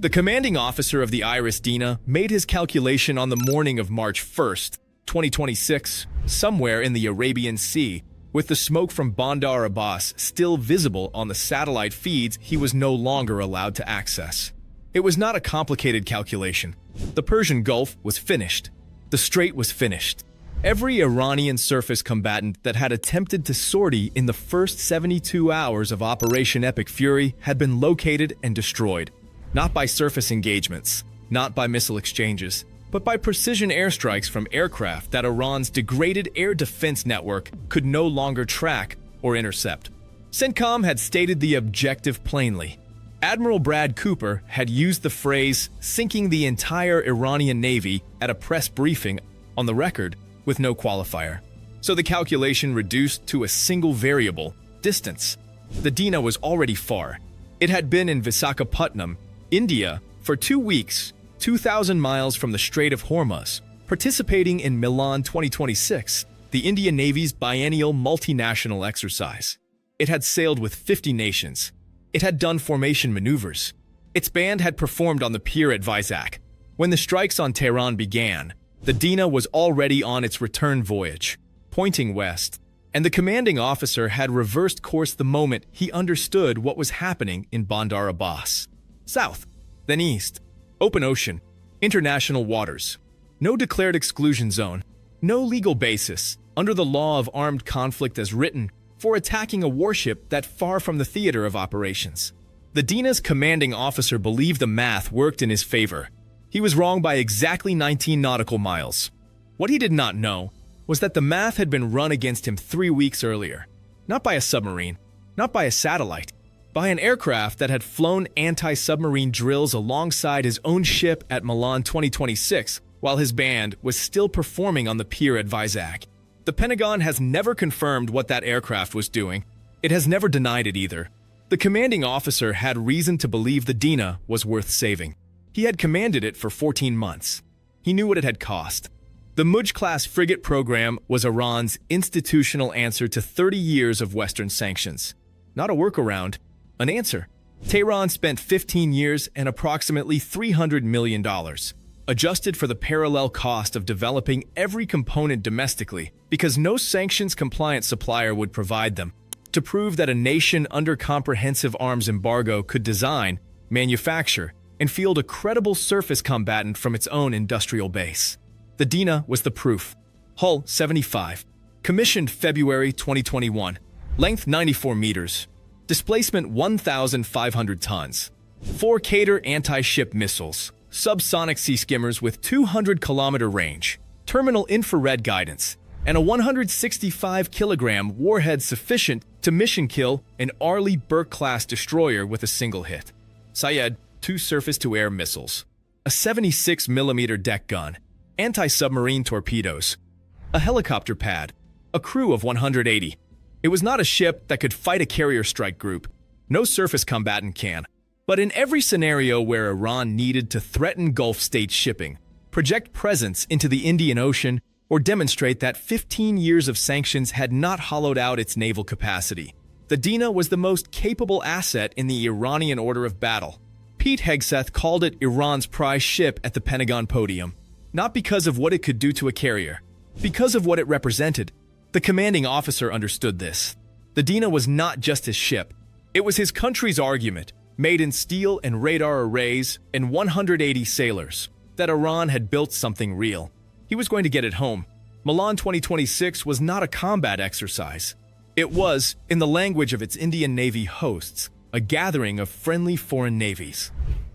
The commanding officer of the IRIS Dena made his calculation on the morning of March 1st, 2026, somewhere in the Arabian Sea, with the smoke from Bandar Abbas still visible on the satellite feeds he was no longer allowed to access. It was not a complicated calculation. The Persian Gulf was finished. The Strait was finished. Every Iranian surface combatant that had attempted to sortie in the first 72 hours of Operation Epic Fury had been located and destroyed. Not by surface engagements, not by missile exchanges, but by precision airstrikes from aircraft that Iran's degraded air defense network could no longer track or intercept. CENTCOM had stated the objective plainly. Admiral Brad Cooper had used the phrase sinking the entire Iranian Navy at a press briefing on the record with no qualifier. So the calculation reduced to a single variable, distance. The Dena was already far. It had been in Visakhapatnam, India, for 2 weeks, 2,000 miles from the Strait of Hormuz, participating in Milan 2026, the Indian Navy's biennial multinational exercise. It had sailed with 50 nations. It had done formation maneuvers. Its band had performed on the pier at Vizak. When the strikes on Tehran began, the Dena was already on its return voyage, pointing west, and the commanding officer had reversed course the moment he understood what was happening in Bandar Abbas. South, then east, open ocean, international waters. No declared exclusion zone, no legal basis, under the law of armed conflict as written, for attacking a warship that far from the theater of operations. The Dena's commanding officer believed the math worked in his favor. He was wrong by exactly 19 nautical miles. What he did not know was that the math had been run against him 3 weeks earlier. Not by a submarine, not by a satellite, by an aircraft that had flown anti-submarine drills alongside his own ship at Milan 2026 while his band was still performing on the pier at Vizak. The Pentagon has never confirmed what that aircraft was doing. It has never denied it either. The commanding officer had reason to believe the Dena was worth saving. He had commanded it for 14 months. He knew what it had cost. The Mujj-class frigate program was Iran's institutional answer to 30 years of Western sanctions. Not a workaround, an answer. Tehran spent 15 years and approximately $300 million, adjusted for the parallel cost of developing every component domestically because no sanctions-compliant supplier would provide them, to prove that a nation under comprehensive arms embargo could design, manufacture, and field a credible surface combatant from its own industrial base. The Dena was the proof. Hull 75. Commissioned February 2021. Length 94 meters. Displacement 1,500 tons. 4 Kater anti-ship missiles. Subsonic sea skimmers with 200-kilometer range. Terminal infrared guidance. And a 165-kilogram warhead sufficient to mission kill an Arleigh Burke-class destroyer with a single hit. Syed, 2 surface-to-air missiles. A 76mm deck gun. Anti-submarine torpedoes. A helicopter pad. A crew of 180. It was not a ship that could fight a carrier strike group. No surface combatant can. But in every scenario where Iran needed to threaten Gulf state shipping, project presence into the Indian Ocean, or demonstrate that 15 years of sanctions had not hollowed out its naval capacity, the Dena was the most capable asset in the Iranian order of battle. Pete Hegseth called it Iran's prize ship at the Pentagon podium, not because of what it could do to a carrier, because of what it represented. The commanding officer understood this. The Dena was not just his ship. It was his country's argument, made in steel and radar arrays and 180 sailors, that Iran had built something real. He was going to get it home. Milan 2026 was not a combat exercise. It was, in the language of its Indian Navy hosts, a gathering of friendly foreign navies.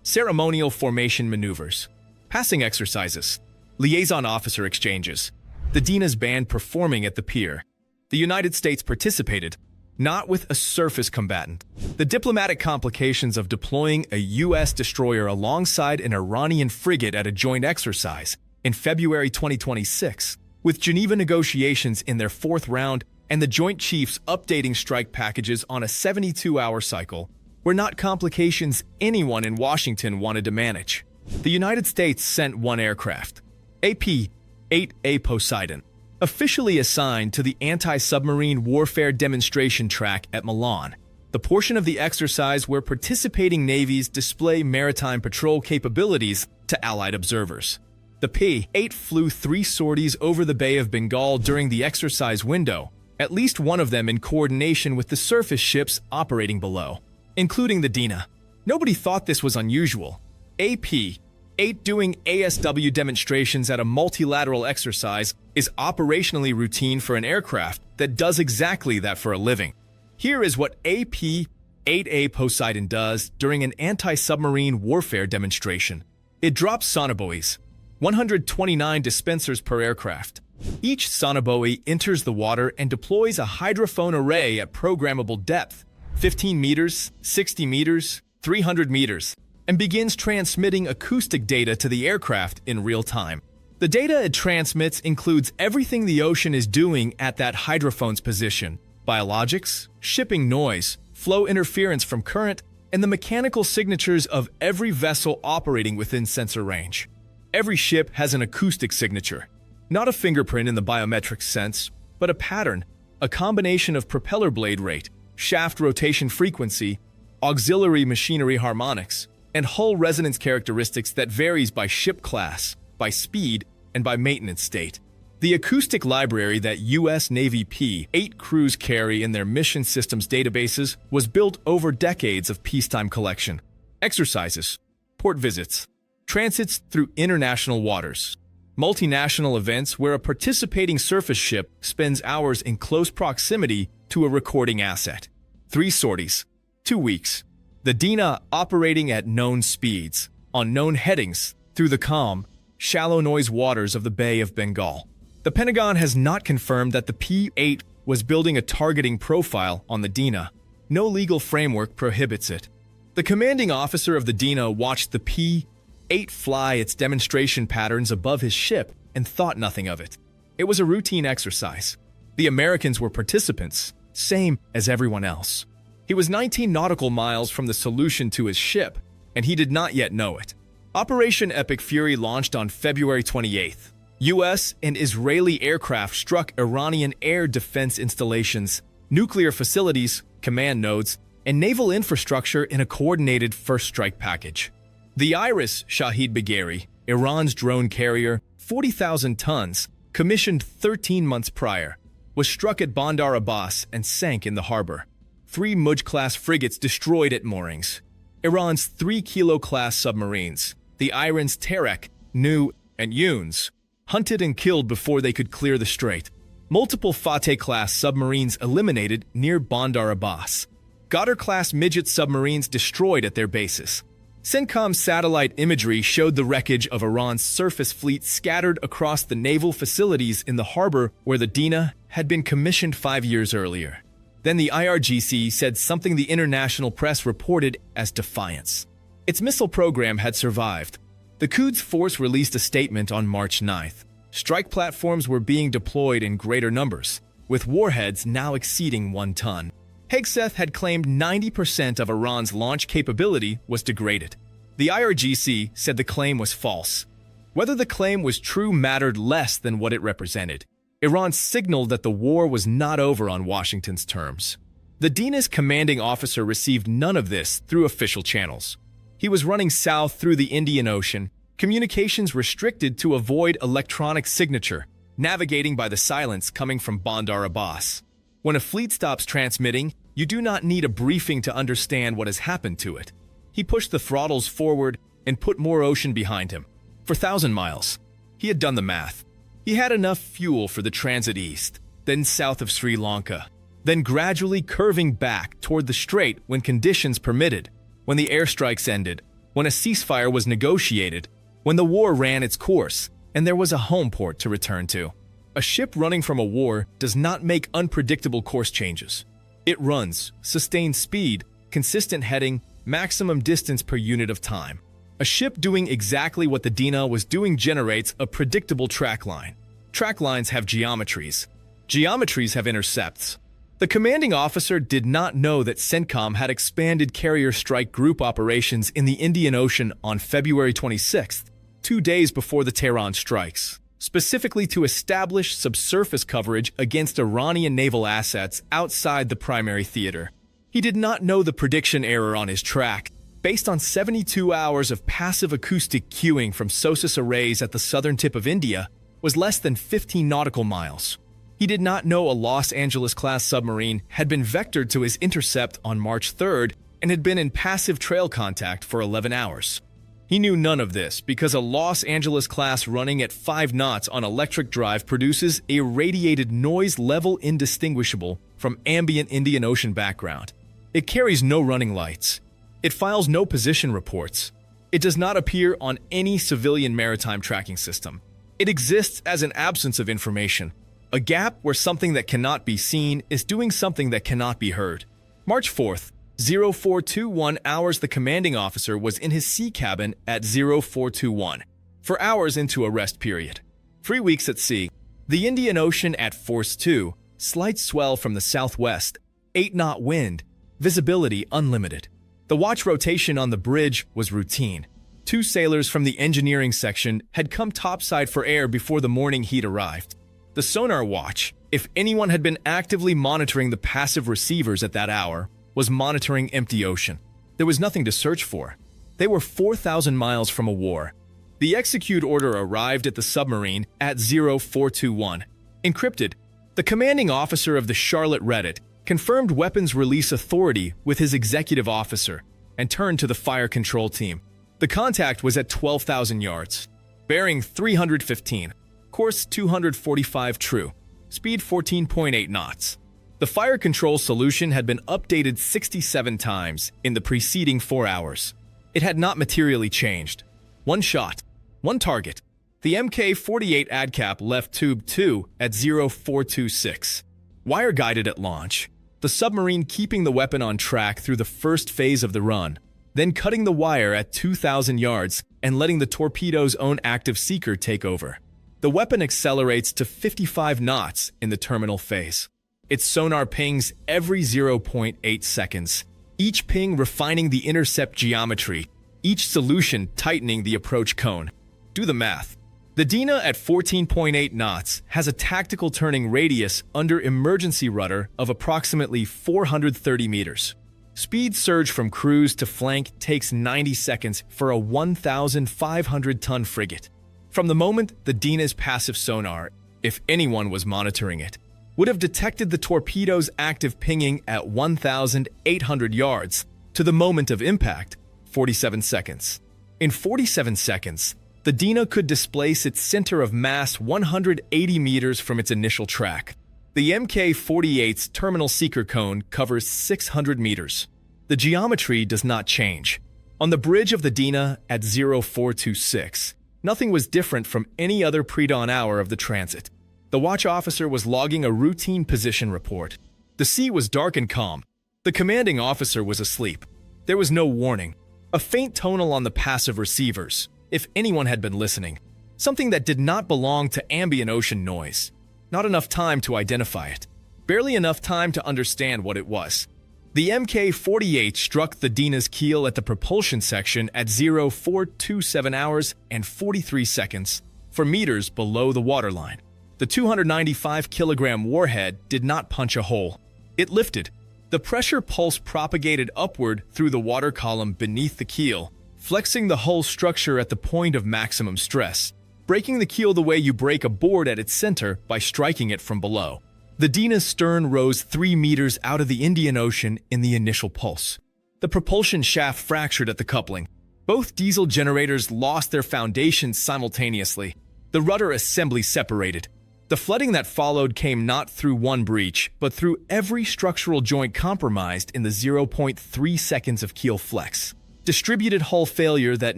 Ceremonial formation maneuvers, passing exercises, liaison officer exchanges, the Dena's band performing at the pier. The United States participated, not with a surface combatant. The diplomatic complications of deploying a U.S. destroyer alongside an Iranian frigate at a joint exercise in February 2026, with Geneva negotiations in their 4th round and the Joint Chiefs updating strike packages on a 72-hour cycle, were not complications anyone in Washington wanted to manage. The United States sent 1 aircraft, AP-8A Poseidon, officially assigned to the anti-submarine warfare demonstration track at Milan. the portion of the exercise where participating navies display maritime patrol capabilities to Allied observers. The P-8 flew 3 sorties over the Bay of Bengal during the exercise window, at least one of them in coordination with the surface ships operating below, including the Dena. Nobody thought this was unusual. AP-8 doing ASW demonstrations at a multilateral exercise is operationally routine for an aircraft that does exactly that for a living. Here is what AP-8A Poseidon does during an anti-submarine warfare demonstration. It drops sonobuoys, 129 dispensers per aircraft. Each sonobuoy enters the water and deploys a hydrophone array at programmable depth, 15 meters, 60 meters, 300 meters, and begins transmitting acoustic data to the aircraft in real time. The data it transmits includes everything the ocean is doing at that hydrophone's position: biologics, shipping noise, flow interference from current, and the mechanical signatures of every vessel operating within sensor range. Every ship has an acoustic signature, not a fingerprint in the biometric sense, but a pattern, a combination of propeller blade rate, shaft rotation frequency, auxiliary machinery harmonics, and hull resonance characteristics that varies by ship class, by speed, and by maintenance state. The acoustic library that U.S. Navy P-8 crews carry in their mission systems databases was built over decades of peacetime collection. Exercises, port visits, transits through international waters, multinational events where a participating surface ship spends hours in close proximity to a recording asset. 3 sorties, 2 weeks. The Dena operating at known speeds, on known headings, through the calm, shallow noise waters of the Bay of Bengal. The Pentagon has not confirmed that the P-8 was building a targeting profile on the Dena. No legal framework prohibits it. The commanding officer of the Dena watched the P-8 fly its demonstration patterns above his ship and thought nothing of it. It was a routine exercise. The Americans were participants, same as everyone else. He was 19 nautical miles from the solution to his ship, and he did not yet know it. Operation Epic Fury launched on February 28th. U.S. and Israeli aircraft struck Iranian air defense installations, nuclear facilities, command nodes, and naval infrastructure in a coordinated first strike package. The IRIS Shahid Bagheri, Iran's drone carrier, 40,000 tons, commissioned 13 months prior, was struck at Bandar Abbas and sank in the harbor. 3 Mujj-class frigates destroyed at moorings. Iran's 3-kilo-class submarines, the IRINs Tarek, Nu, and Yuns, hunted and killed before they could clear the strait. Multiple Fateh-class submarines eliminated near Bandar Abbas. Ghadir-class midget submarines destroyed at their bases. CENTCOM satellite imagery showed the wreckage of Iran's surface fleet scattered across the naval facilities in the harbor where the Dena had been commissioned 5 years earlier. Then the IRGC said something the international press reported as defiance. Its missile program had survived. The Quds Force released a statement on March 9th. Strike platforms were being deployed in greater numbers, with warheads now exceeding 1 ton. Hegseth had claimed 90% of Iran's launch capability was degraded. The IRGC said the claim was false. Whether the claim was true mattered less than what it represented. Iran signaled that the war was not over on Washington's terms. The Dena's commanding officer received none of this through official channels. He was running south through the Indian Ocean, communications restricted to avoid electronic signature, navigating by the silence coming from Bandar Abbas. When a fleet stops transmitting, you do not need a briefing to understand what has happened to it. He pushed the throttles forward and put more ocean behind him. For 1,000 miles. He had done the math. He had enough fuel for the transit east, then south of Sri Lanka, then gradually curving back toward the strait when conditions permitted, when the airstrikes ended, when a ceasefire was negotiated, when the war ran its course, and there was a home port to return to. A ship running from a war does not make unpredictable course changes. It runs, sustained speed, consistent heading, maximum distance per unit of time. A ship doing exactly what the Dena was doing generates a predictable track line. Track lines have geometries. Geometries have intercepts. The commanding officer did not know that CENTCOM had expanded carrier strike group operations in the Indian Ocean on February 26th, 2 days before the Tehran strikes, specifically to establish subsurface coverage against Iranian naval assets outside the primary theater. He did not know the prediction error on his track, based on 72 hours of passive acoustic cueing from SOSUS arrays at the southern tip of India, was less than 15 nautical miles. He did not know a Los Angeles-class submarine had been vectored to his intercept on March 3rd and had been in passive trail contact for 11 hours. He knew none of this because a Los Angeles-class running at 5 knots on electric drive produces a radiated noise level indistinguishable from ambient Indian Ocean background. It carries no running lights. It files no position reports. It does not appear on any civilian maritime tracking system. It exists as an absence of information, a gap where something that cannot be seen is doing something that cannot be heard. March 4th, 0421 hours, the commanding officer was in his sea cabin at 0421, for hours into a rest period. 3 weeks at sea. The Indian Ocean at force 2, slight swell from the southwest, 8-knot wind, visibility unlimited. The watch rotation on the bridge was routine. 2 sailors from the engineering section had come topside for air before the morning heat arrived. The sonar watch, if anyone had been actively monitoring the passive receivers at that hour, was monitoring empty ocean. There was nothing to search for. They were 4,000 miles from a war. The execute order arrived at the submarine at 0421. Encrypted, the commanding officer of the Charlotte read it, confirmed weapons release authority with his executive officer, and turned to the fire control team. The contact was at 12,000 yards, bearing 315, course 245 true, speed 14.8 knots. The fire control solution had been updated 67 times in the preceding 4 hours. It had not materially changed. 1 shot, 1 target. The Mk-48 ADCAP left tube 2 at 0426. Wire guided at launch, the submarine keeping the weapon on track through the first phase of the run, then cutting the wire at 2,000 yards and letting the torpedo's own active seeker take over. The weapon accelerates to 55 knots in the terminal phase. Its sonar pings every 0.8 seconds, each ping refining the intercept geometry, each solution tightening the approach cone. Do the math. The Dena at 14.8 knots has a tactical turning radius under emergency rudder of approximately 430 meters. Speed surge from cruise to flank takes 90 seconds for a 1,500-ton frigate. From the moment the Dena's passive sonar, if anyone was monitoring it, would have detected the torpedo's active pinging at 1,800 yards to the moment of impact, 47 seconds. In 47 seconds, the Dena could displace its center of mass 180 meters from its initial track. The Mk-48's terminal seeker cone covers 600 meters. The geometry does not change. On the bridge of the Dena at 0426, nothing was different from any other pre-dawn hour of the transit. The watch officer was logging a routine position report. The sea was dark and calm. The commanding officer was asleep. There was no warning. A faint tonal on the passive receivers, if anyone had been listening. Something that did not belong to ambient ocean noise. Not enough time to identify it. Barely enough time to understand what it was. The Mk-48 struck the Dena's keel at the propulsion section at 0427 hours and 43 seconds, 4 meters below the waterline. The 295-kilogram warhead did not punch a hole. It lifted. The pressure pulse propagated upward through the water column beneath the keel, flexing the hull structure at the point of maximum stress, breaking the keel the way you break a board at its center by striking it from below. The Dena's stern rose 3 meters out of the Indian Ocean in the initial pulse. The propulsion shaft fractured at the coupling. Both diesel generators lost their foundations simultaneously. The rudder assembly separated. The flooding that followed came not through one breach, but through every structural joint compromised in the 0.3 seconds of keel flex. Distributed hull failure that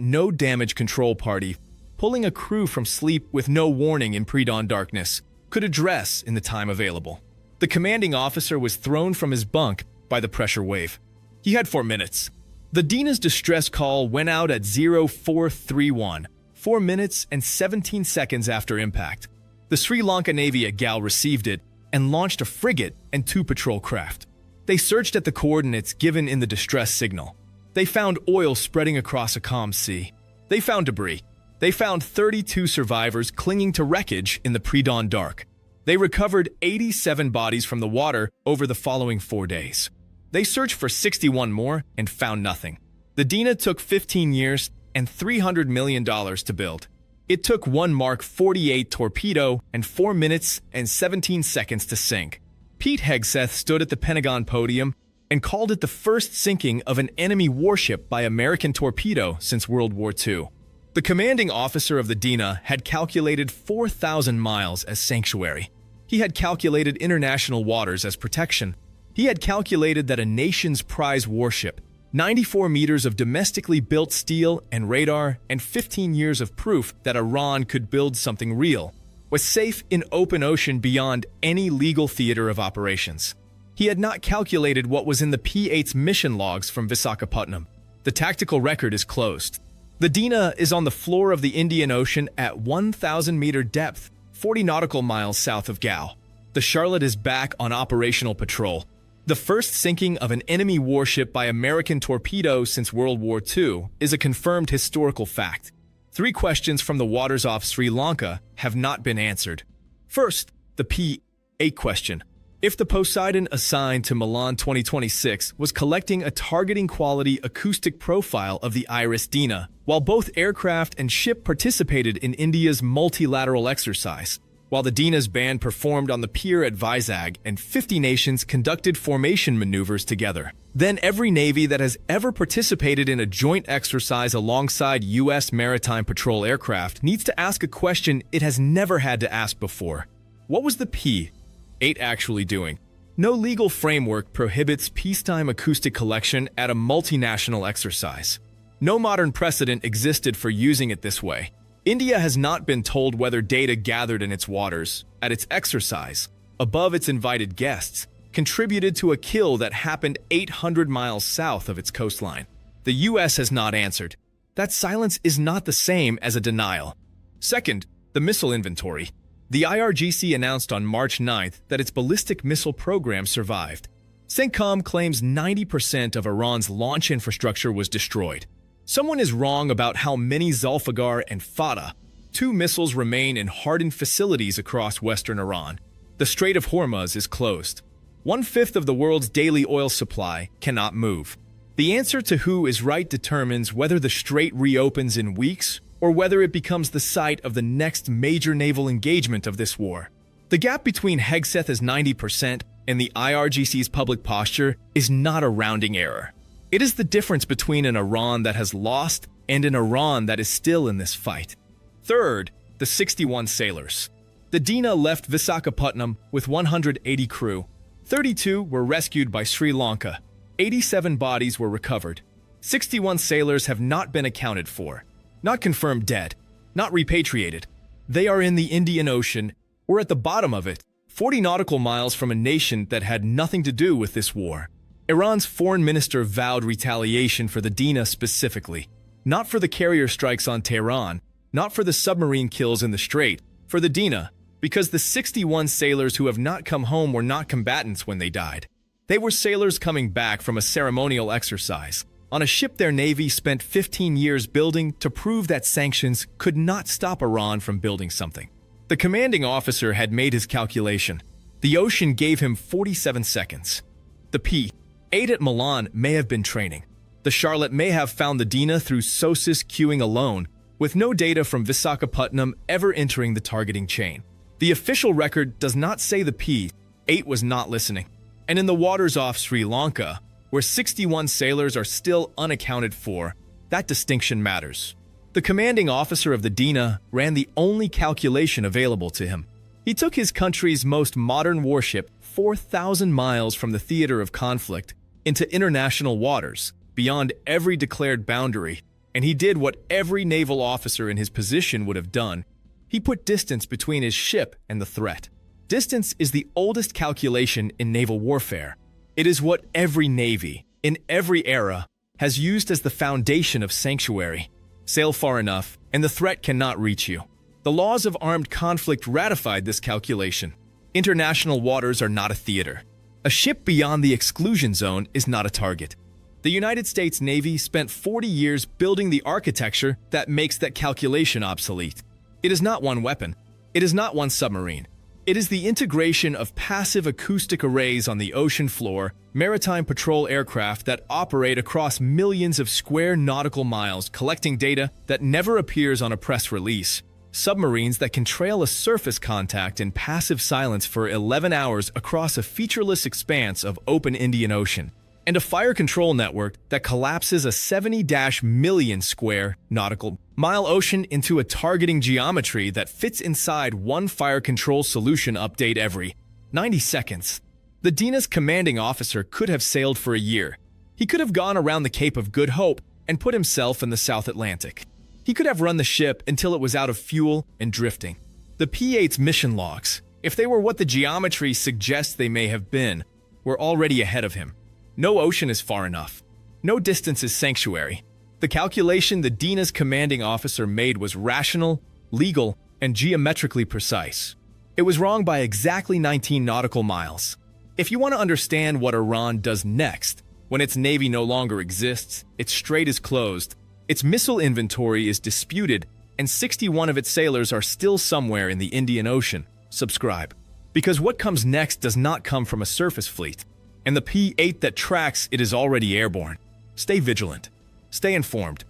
no damage control party, pulling a crew from sleep with no warning in pre-dawn darkness, could address in the time available. The commanding officer was thrown from his bunk by the pressure wave. He had 4 minutes. The Dena's distress call went out at 0431, 4 minutes and 17 seconds after impact. The Sri Lanka Navy at Gal received it and launched a frigate and 2 patrol craft. They searched at the coordinates given in the distress signal. They found oil spreading across a calm sea. They found debris. They found 32 survivors clinging to wreckage in the pre-dawn dark. They recovered 87 bodies from the water over the following 4 days. They searched for 61 more and found nothing. The Dena took 15 years and $300 million to build. It took one Mark 48 torpedo and 4 minutes and 17 seconds to sink. Pete Hegseth stood at the Pentagon podium and called it the first sinking of an enemy warship by American torpedo since World War II. The commanding officer of the Dena had calculated 4,000 miles as sanctuary. He had calculated international waters as protection. He had calculated that a nation's prize warship, 94 meters of domestically built steel and radar, and 15 years of proof that Iran could build something real, was safe in open ocean beyond any legal theater of operations. He had not calculated what was in the P-8's mission logs from Visakhapatnam. The tactical record is closed. The Dena is on the floor of the Indian Ocean at 1,000-meter depth, 40 nautical miles south of Gao. The Charlotte is back on operational patrol. The first sinking of an enemy warship by American torpedo since World War II is a confirmed historical fact. 3 questions from the waters off Sri Lanka have not been answered. First, the P-8 question. If the Poseidon assigned to Milan 2026 was collecting a targeting quality acoustic profile of the IRIS Dena, while both aircraft and ship participated in India's multilateral exercise, while the Dena's band performed on the pier at Vizag and 50 nations conducted formation maneuvers together, then every navy that has ever participated in a joint exercise alongside U.S. maritime patrol aircraft needs to ask a question it has never had to ask before. What was the P-8 actually doing? No legal framework prohibits peacetime acoustic collection at a multinational exercise. No modern precedent existed for using it this way. India has not been told whether data gathered in its waters, at its exercise, above its invited guests, contributed to a kill that happened 800 miles south of its coastline. The U.S. has not answered. That silence is not the same as a denial. Second, the missile inventory. The IRGC announced on March 9th that its ballistic missile program survived. CENTCOM claims 90% of Iran's launch infrastructure was destroyed. Someone is wrong about how many Zulfiqar and Fatah, 2 missiles, remain in hardened facilities across western Iran. The Strait of Hormuz is closed. 1/5 of the world's daily oil supply cannot move. The answer to who is right determines whether the strait reopens in weeks or whether it becomes the site of the next major naval engagement of this war. The gap between Hegseth's 90% and the IRGC's public posture is not a rounding error. It is the difference between an Iran that has lost and an Iran that is still in this fight. Third, the 61 sailors. The Dena left Visakhapatnam with 180 crew. 32 were rescued by Sri Lanka. 87 bodies were recovered. 61 sailors have not been accounted for, not confirmed dead, not repatriated. They are in the Indian Ocean, or at the bottom of it, 40 nautical miles from a nation that had nothing to do with this war. Iran's foreign minister vowed retaliation for the Dena specifically, not for the carrier strikes on Tehran, not for the submarine kills in the Strait, for the Dena, because the 61 sailors who have not come home were not combatants when they died. They were sailors coming back from a ceremonial exercise, on a ship their navy spent 15 years building to prove that sanctions could not stop Iran from building something. The commanding officer had made his calculation. The ocean gave him 47 seconds. The P-8 at Milan may have been training. The Charlotte may have found the Dena through SOSIS queuing alone, with no data from Visakhapatnam ever entering the targeting chain. The official record does not say the P-8 was not listening. And in the waters off Sri Lanka, where 61 sailors are still unaccounted for, that distinction matters. The commanding officer of the Dena ran the only calculation available to him. He took his country's most modern warship 4,000 miles from the theater of conflict into international waters, beyond every declared boundary, and he did what every naval officer in his position would have done. He put distance between his ship and the threat. Distance is the oldest calculation in naval warfare. It is what every navy, in every era, has used as the foundation of sanctuary. Sail far enough, and the threat cannot reach you. The laws of armed conflict ratified this calculation. International waters are not a theater. A ship beyond the exclusion zone is not a target. The United States Navy spent 40 years building the architecture that makes that calculation obsolete. It is not one weapon. It is not one submarine. It is the integration of passive acoustic arrays on the ocean floor, maritime patrol aircraft that operate across millions of square nautical miles collecting data that never appears on a press release, submarines that can trail a surface contact in passive silence for 11 hours across a featureless expanse of open Indian Ocean, and a fire control network that collapses a 70-million square nautical mile ocean into a targeting geometry that fits inside one fire control solution update every 90 seconds. The Dena's commanding officer could have sailed for a year. He could have gone around the Cape of Good Hope and put himself in the South Atlantic. He could have run the ship until it was out of fuel and drifting. The P-8's mission logs, if they were what the geometry suggests they may have been, were already ahead of him. No ocean is far enough. No distance is sanctuary. The calculation the Dena's commanding officer made was rational, legal, and geometrically precise. It was wrong by exactly 19 nautical miles. If you want to understand what Iran does next, when its navy no longer exists, its strait is closed, its missile inventory is disputed, and 61 of its sailors are still somewhere in the Indian Ocean, subscribe. Because what comes next does not come from a surface fleet, and the P-8 that tracks it is already airborne. Stay vigilant. Stay informed.